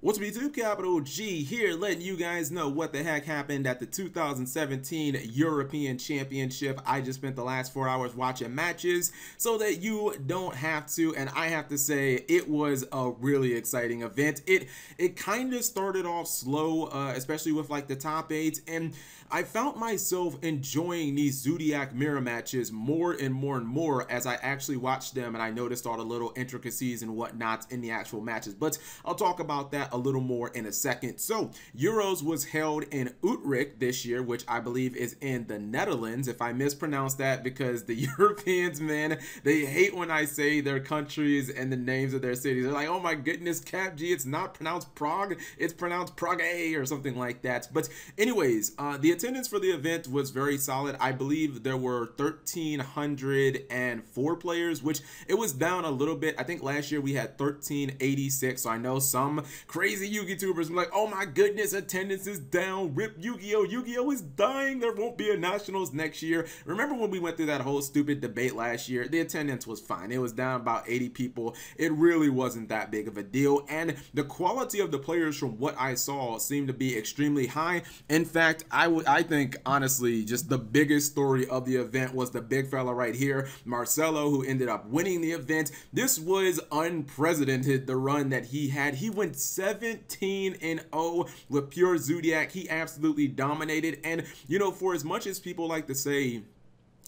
What's up, YouTube? Capital G here, letting you guys know what the heck happened at the 2017 European Championship. I just spent the last 4 hours watching matches so that you don't have to, and I have to say it was a really exciting event. It kind of started off slow, especially with like the top 8, and I found myself enjoying these Zodiac mirror matches more and more and more as I actually watched them, and I noticed all the little intricacies and whatnot in the actual matches. But I'll talk about that a little more in a second. So Euros was held in Utrecht this year, which I believe is in the Netherlands, if I mispronounce that, because the Europeans, man, they hate when I say their countries and the names of their cities. They're like, oh my goodness, Cap G, it's not pronounced Prague, it's pronounced Prague or something like that. But anyways, the attendance for the event was very solid. I believe there were 1,304 players, which it was down a little bit. I think last year we had 1,386, so I know some crazy YouTubers were like, oh my goodness, attendance is down, rip Yu-Gi-Oh! Yu-Gi-Oh! Is dying, there won't be a Nationals next year. Remember when we went through that whole stupid debate last year? The attendance was fine. It was down about 80 people. It really wasn't that big of a deal, and the quality of the players from what I saw seemed to be extremely high. In fact, I think honestly just the biggest story of the event was the big fella right here, Marcelo, who ended up winning the event. This was unprecedented, the run that he had. He went 17-0 with pure Zodiac. He absolutely dominated, and you know, for as much as people like to say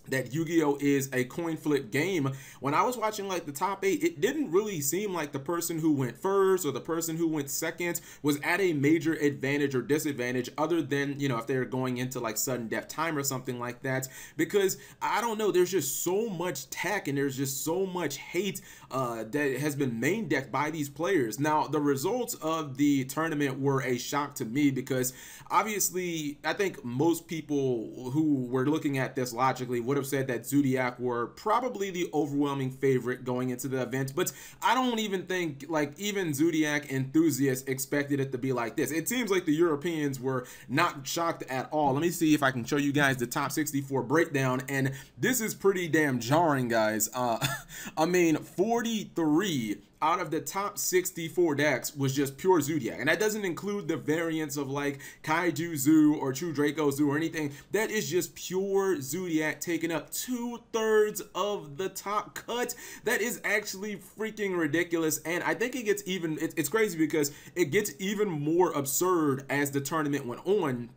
that Yu-Gi-Oh! Is a coin flip game, when I was watching like the top 8, it didn't really seem like the person who went first or the person who went second was at a major advantage or disadvantage, other than, you know, if they're going into like sudden death time or something like that, because I don't know, there's just so much tech and there's just so much hate that has been main decked by these players. Now, the results of the tournament were a shock to me because obviously I think most people who were looking at this logically would have said that Zodiac were probably the overwhelming favorite going into the event, but I don't even think like even Zodiac enthusiasts expected it to be like this. It seems like the Europeans were not shocked at all. Let me see if I can show you guys the top 64 breakdown, and this is pretty damn jarring, guys. I mean, 43 out of the top 64 decks was just pure Zodiac, and that doesn't include the variants of like Kaiju Zoo or True Draco Zoo or anything. That is just pure Zodiac taking up 2/3 of the top cut. That is actually freaking ridiculous, and I think it gets even, it's crazy because it gets even more absurd as the tournament went on.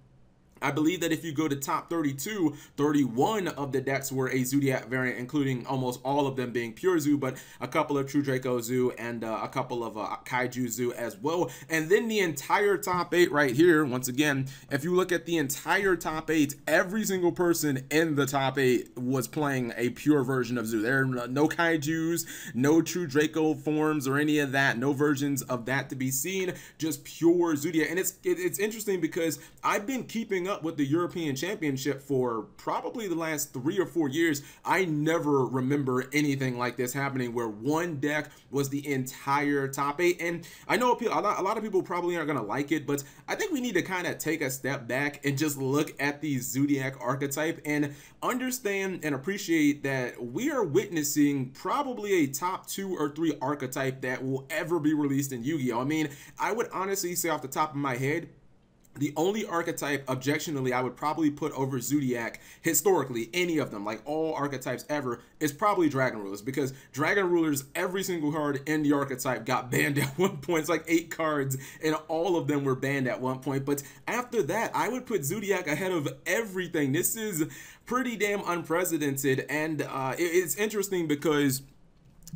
I believe that if you go to top 32, 31 of the decks were a Zodiac variant, including almost all of them being pure Zoo, but a couple of True Draco Zoo and a couple of Kaiju Zoo as well. And then the entire top 8 right here, once again, if you look at the entire top 8, every single person in the top 8 was playing a pure version of Zoo. There are no Kaijus, no True Draco forms or any of that, no versions of that to be seen, just pure Zodiac. And it's interesting because I've been keeping up with the European Championship for probably the last 3 or 4 years. I never remember anything like this happening where one deck was the entire top 8. And I know a lot of people probably aren't going to like it, but I think we need to kind of take a step back and just look at the Zodiac archetype and understand and appreciate that we are witnessing probably a top 2 or 3 archetype that will ever be released in Yu-Gi-Oh! I mean, I would honestly say off the top of my head, the only archetype, objectionably, I would probably put over Zodiac, historically, any of them, like all archetypes ever, is probably Dragon Rulers, because Dragon Rulers, every single card in the archetype got banned at one point. It's like 8 cards, and all of them were banned at one point. But after that, I would put Zodiac ahead of everything. This is pretty damn unprecedented, and it's interesting because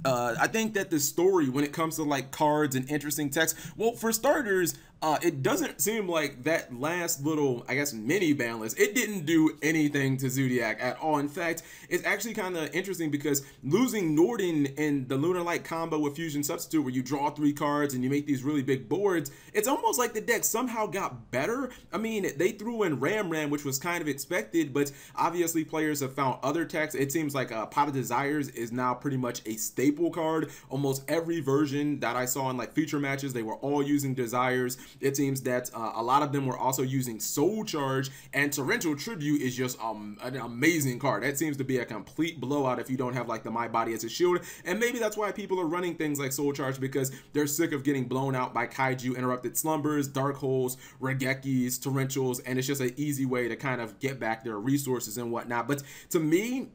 I think that the story when it comes to like cards and interesting text, well, for starters, it doesn't seem like that last little, I guess, mini ban list, it didn't do anything to Zodiac at all. In fact, it's actually kind of interesting because losing Norden in the Lunar Light combo with Fusion Substitute, where you draw 3 cards and you make these really big boards, it's almost like the deck somehow got better. I mean, they threw in Ram, which was kind of expected, but obviously players have found other techs. It seems like Pot of Desires is now pretty much a staple staple card. Almost every version that I saw in like feature matches, they were all using Desires. It seems that a lot of them were also using Soul Charge, and Torrential Tribute is just an amazing card. That seems to be a complete blowout if you don't have like the My Body as a shield, and maybe that's why people are running things like Soul Charge, because they're sick of getting blown out by Kaiju, Interrupted Slumbers, Dark Holes, Raigekis, Torrentials, and it's just an easy way to kind of get back their resources and whatnot. But to me,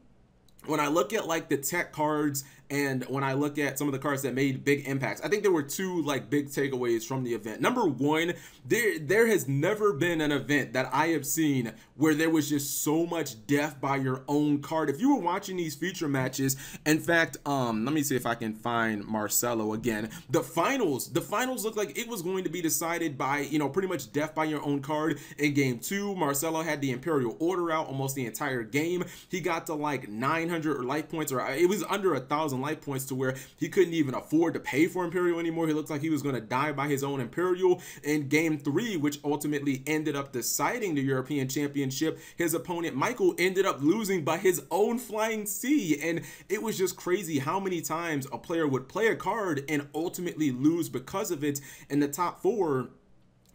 when I look at like the tech cards and when I look at some of the cards that made big impacts, I think there were two like big takeaways from the event. Number one, there has never been an event that I have seen where there was just so much death by your own card. If you were watching these feature matches, in fact, let me see if I can find Marcelo again. The finals looked like it was going to be decided by, you know, pretty much death by your own card. In game 2, Marcelo had the Imperial Order out almost the entire game. He got to like 900 life points, or it was under 1,000 life points, to where he couldn't even afford to pay for Imperial anymore. He looked like he was going to die by his own Imperial. In game 3, which ultimately ended up deciding the European Championship, his opponent Michael ended up losing by his own Flying C, and it was just crazy how many times a player would play a card and ultimately lose because of it. In the top 4,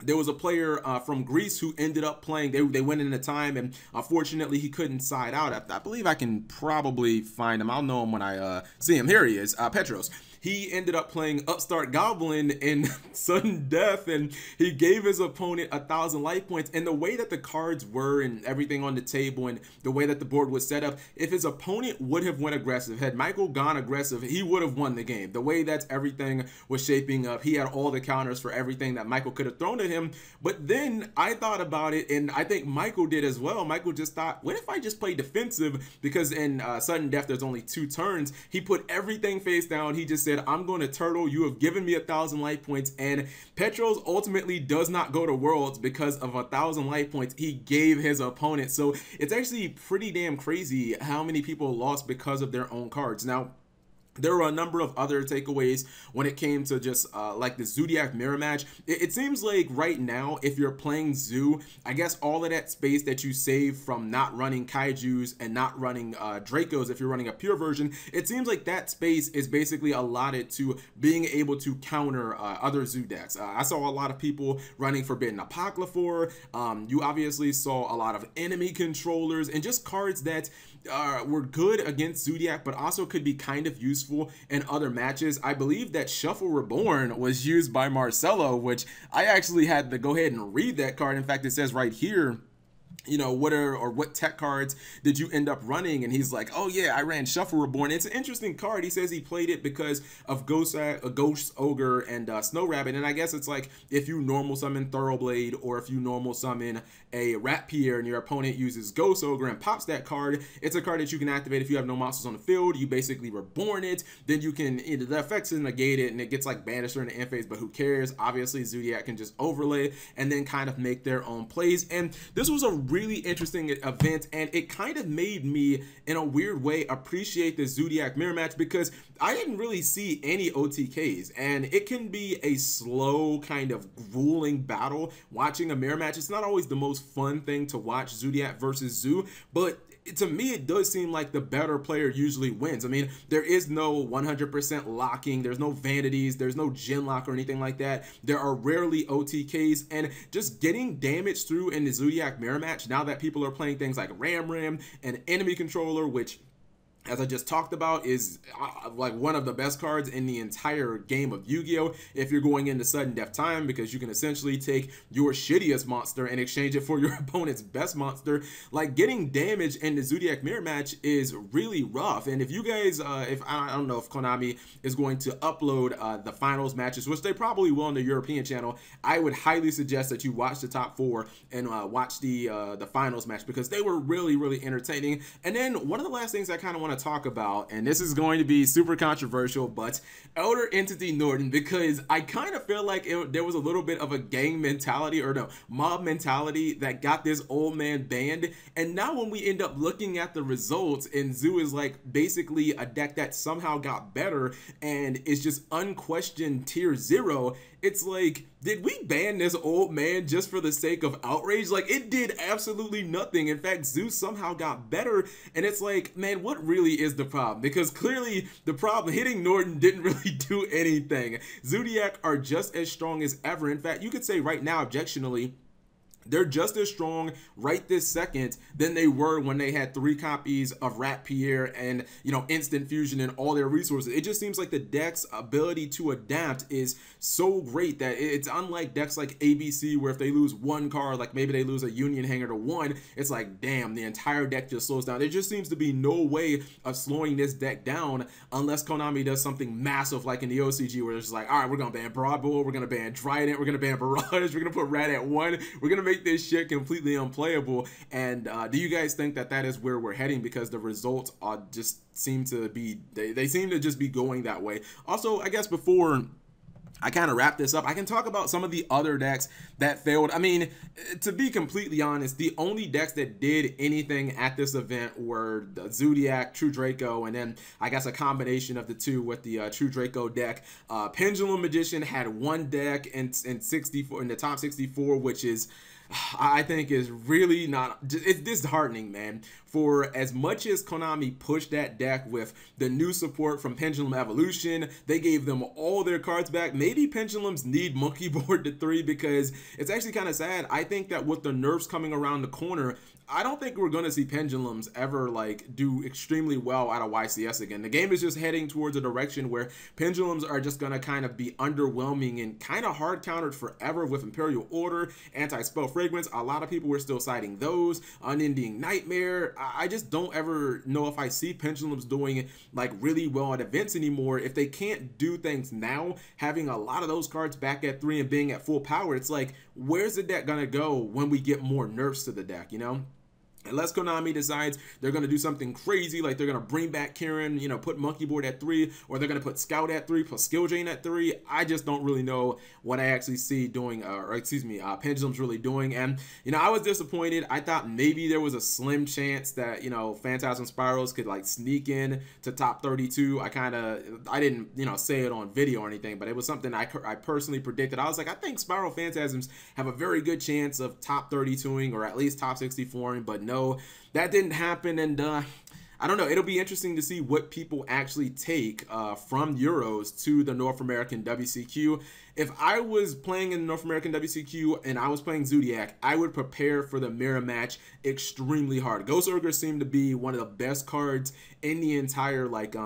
there was a player from Greece who ended up playing, they went in a time, and unfortunately he couldn't side out. I believe I can probably find him. I'll know him when I see him. Here he is, Petros. He ended up playing Upstart Goblin in sudden death, and he gave his opponent 1,000 life points. And the way that the cards were and everything on the table and the way that the board was set up, if his opponent would have went aggressive, had Michael gone aggressive, he would have won the game. The way that everything was shaping up, he had all the counters for everything that Michael could have thrown at him. But then I thought about it, and I think Michael did as well. Michael just thought, what if I just play defensive? Because in sudden death, there's only 2 turns. He put everything face down. He just said, I'm going to turtle. You have given me 1,000 life points. And Petros ultimately does not go to Worlds because of 1,000 life points he gave his opponent. So it's actually pretty damn crazy how many people lost because of their own cards. Now, there were a number of other takeaways when it came to just like the Zodiac mirror match. It seems like right now, if you're playing Zoo, I guess all of that space that you save from not running Kaijus and not running Dracos, if you're running a pure version, it seems like that space is basically allotted to being able to counter other Zoo decks. I saw a lot of people running Forbidden Apocryphor. You obviously saw a lot of enemy controllers and just cards that were good against Zodiac, but also could be kind of useful in other matches. I believe that Shuffle Reborn was used by Marcelo, which I actually had to go ahead and read that card. In fact, it says right here, you know, what tech cards did you end up running? And he's like, oh yeah, I ran Shuffle Reborn. It's an interesting card. He says he played it because of Ghost Ogre and Snow Rabbit. And I guess it's like if you normal summon Thoroughblade, or if you normal summon a Rat Pierre and your opponent uses Ghost Ogre and pops that card, it's a card that you can activate if you have no monsters on the field. You basically reborn it, then you can, the effects negate it, and it gets like Banisher in the end phase, but who cares? Obviously Zodiac can just overlay and then kind of make their own plays. And this was a really interesting event, and it kind of made me, in a weird way, appreciate the Zodiac mirror match, because I didn't really see any OTKs, and it can be a slow, kind of grueling battle watching a mirror match. It's not always the most fun thing to watch, Zodiac versus Zoo, but to me, it does seem like the better player usually wins. I mean, there is no 100% locking, there's no vanities, there's no gen lock or anything like that. There are rarely OTKs, and just getting damage through in the Zodiac mirror match, now that people are playing things like Ram and Enemy Controller, which, as I just talked about, is like one of the best cards in the entire game of Yu-Gi-Oh! If you're going into sudden death time, because you can essentially take your shittiest monster and exchange it for your opponent's best monster. Like, getting damage in the Zodiac mirror match is really rough. And if you guys, if I don't know if Konami is going to upload the finals matches, which they probably will on the European channel, I would highly suggest that you watch the top 4 and watch the finals match, because they were really entertaining. And then one of the last things I kind of want to talk about, and this is going to be super controversial, but Elder Entity Norden, because I kind of feel like there was a little bit of a gang mentality, or no, mob mentality that got this old man banned. And now when we end up looking at the results, and Zoo is like basically a deck that somehow got better and is just unquestioned tier 0, it's like, did we ban this old man just for the sake of outrage? Like, it did absolutely nothing. In fact, Zeus somehow got better, and it's like, man, what really really is the problem, because clearly the problem hitting Norden didn't really do anything. Zodiac are just as strong as ever. In fact, you could say right now, objectionably, they're just as strong right this second than they were when they had 3 copies of Rat Pierre and, you know, instant fusion and all their resources. It just seems like the deck's ability to adapt is so great that it's unlike decks like ABC, where if they lose 1 card, like maybe they lose a Union Hanger to 1, it's like, damn, the entire deck just slows down. There just seems to be no way of slowing this deck down unless Konami does something massive like in the OCG, where it's like, all right, we're gonna ban Broad Bull, we're gonna ban Trident, we're gonna ban Barrage, we're gonna put Rat at 1, we're gonna make this shit completely unplayable. And do you guys think that that is where we're heading? Because the results are just seem to be, they seem to just be going that way. Also, I guess before I kind of wrap this up, I can talk about some of the other decks that failed. I mean, to be completely honest, the only decks that did anything at this event were the Zodiac, True Draco, and then I guess a combination of the two with the True Draco deck. Pendulum Magician had 1 deck in 64 in the top 64, which is, I think, is really not, it's disheartening, man. For as much as Konami pushed that deck with the new support from Pendulum Evolution, they gave them all their cards back. Maybe Pendulums need Monkey Board to 3, because it's actually kind of sad. I think that with the nerfs coming around the corner, I don't think we're going to see Pendulums ever like do extremely well out of YCS again. The game is just heading towards a direction where Pendulums are just going to kind of be underwhelming and kind of hard countered forever with Imperial Order, Anti-Spell Fragrance. A lot of people were still citing those. Unending Nightmare. I just don't ever know if I see Pendulums doing like really well at events anymore. If they can't do things now, having a lot of those cards back at 3 and being at full power, it's like, where's the deck going to go when we get more nerfs to the deck, you know? Unless Konami decides they're going to do something crazy, like they're going to bring back Kieran, you know, put Monkey Board at 3, or they're going to put Scout at 3, put Skill Drain at 3. I just don't really know what I actually see doing, Pendulum's really doing. And, you know, I was disappointed. I thought maybe there was a slim chance that, you know, Phantasm Spirals could like sneak in to top 32. I didn't, you know, say it on video or anything, but it was something I personally predicted. I was like, I think Spiral Phantasms have a very good chance of top 32ing, or at least top 64ing, but no, that didn't happen. And I don't know, it'll be interesting to see what people actually take from Euros to the North American WCQ. If I was playing in the North American WCQ and I was playing Zodiac, I would prepare for the mirror match extremely hard. Ghost Ogre seemed to be one of the best cards in the entire, like,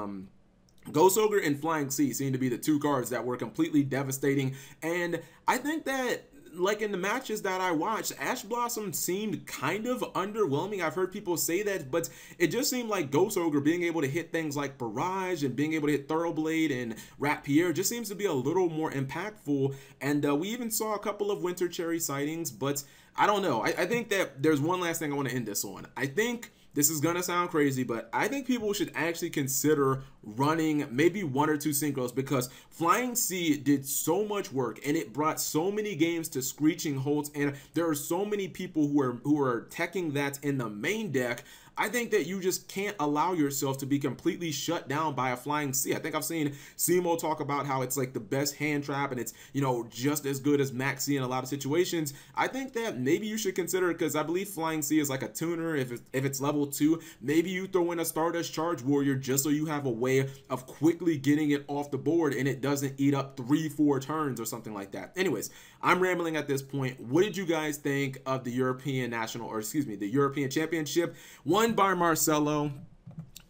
Ghost Ogre and Flying Sea seem to be the 2 cards that were completely devastating. And I think that, like, in the matches that I watched, Ash Blossom seemed kind of underwhelming. I've heard people say that, but it just seemed like Ghost Ogre being able to hit things like Barrage and being able to hit Thoroughblade and Rat Pierre just seems to be a little more impactful. And we even saw a couple of Winter Cherry sightings, but I don't know. I think that there's one last thing I want to end this on. I think this is going to sound crazy, but I think people should actually consider running maybe 1 or 2 synchros, because Flying Sea did so much work and it brought so many games to screeching halts, and there are so many people who are teching that in the main deck. I think that you just can't allow yourself to be completely shut down by a Flying Sea. I think I've seen Simo talk about how it's like the best hand trap and it's, you know, just as good as Maxi in a lot of situations. I think that maybe you should consider, because I believe Flying Sea is like a tuner. If it's level 2, maybe you throw in a Stardust Charge Warrior just so you have a way of quickly getting it off the board and it doesn't eat up 3-4 turns or something like that. Anyways, I'm rambling at this point. What did you guys think of the European the European Championship? Won by Marcelo.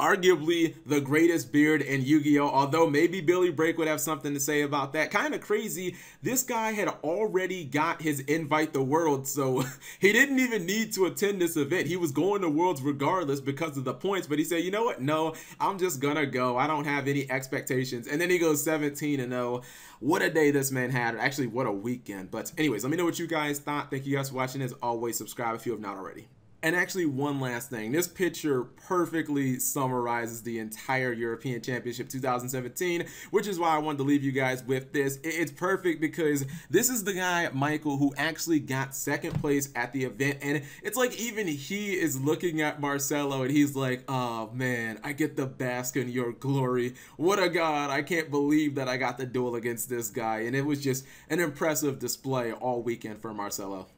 Arguably the greatest beard in Yu-Gi-Oh! Although maybe Billy Break would have something to say about that. Kind of crazy. This guy had already got his invite to Worlds, so he didn't even need to attend this event. He was going to Worlds regardless because of the points, but he said, you know what? No, I'm just gonna go. I don't have any expectations. And then he goes 17-0. What a day this man had. Actually, what a weekend. But anyways, let me know what you guys thought. Thank you guys for watching. As always, subscribe if you have not already. And actually, one last thing. This picture perfectly summarizes the entire European Championship 2017, which is why I wanted to leave you guys with this. It's perfect because this is the guy, Michael, who actually got 2nd place at the event. And it's like even he is looking at Marcelo and he's like, oh man, I get to bask in your glory. What a god. I can't believe that I got the duel against this guy. And it was just an impressive display all weekend for Marcelo.